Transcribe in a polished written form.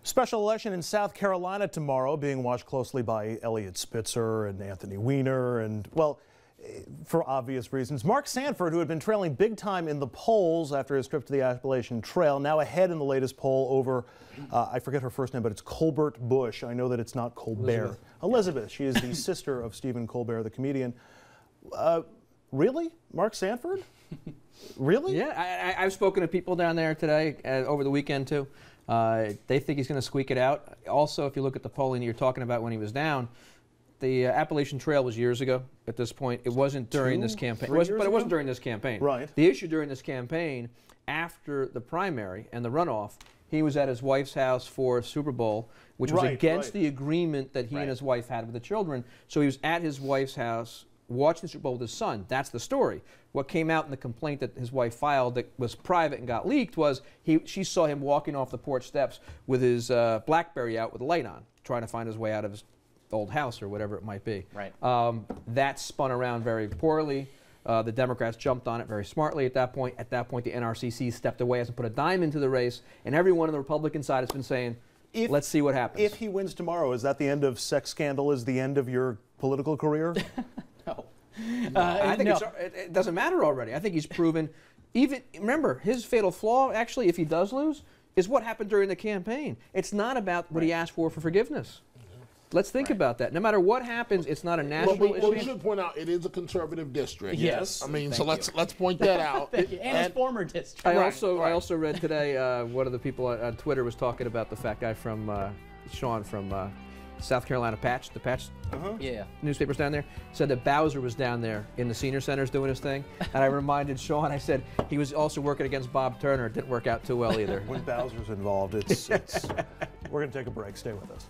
Special election in South Carolina tomorrow, being watched closely by Eliot Spitzer and Anthony Weiner, and, well, for obvious reasons. Mark Sanford, who had been trailing big time in the polls after his trip to the Appalachian Trail, now ahead in the latest poll over, I forget her first name, but it's Colbert-Busch. I know that it's not Colbert. Elizabeth. She is the sister of Stephen Colbert, the comedian. Really? Mark Sanford? Really? Yeah, I've spoken to people down there today, over the weekend too. They think he's going to squeak it out. Also, if you look at the polling you're talking about when he was down, the Appalachian Trail was years ago at this point. It wasn't during this campaign. But it wasn't during this campaign. Right. The issue during this campaign, after the primary and the runoff, he was at his wife's house for Super Bowl, which was against the agreement that he and his wife had with the children. So he was at his wife's house watching the Super Bowl with his son. That's the story. What came out in the complaint that his wife filed that was private and got leaked was she saw him walking off the porch steps with his BlackBerry out with a light on, trying to find his way out of his old house or whatever it might be. Right. That spun around very poorly. The Democrats jumped on it very smartly at that point. At that point, the NRCC stepped away, hasn't put a dime into the race, and everyone on the Republican side has been saying, let's see what happens. If he wins tomorrow, is that the end of sex scandal? Is the end of your political career? No. I think it doesn't matter already. I think he's proven, remember, his fatal flaw, actually, if he does lose, is what happened during the campaign. It's not about what he asked for forgiveness. Let's think about that. No matter what happens, it's not a national issue. Well, we should point out it is a conservative district. Yes. I mean, let's point that out. And his former district. I also read today one of the people on Twitter was talking about the fat guy from Sean from South Carolina Patch, the Patch newspapers down there, said that Bowser was down there in the senior centers doing his thing. And I reminded Sean, I said, he was also working against Bob Turner. It didn't work out too well either. When Bowser's involved, we're going to take a break. Stay with us.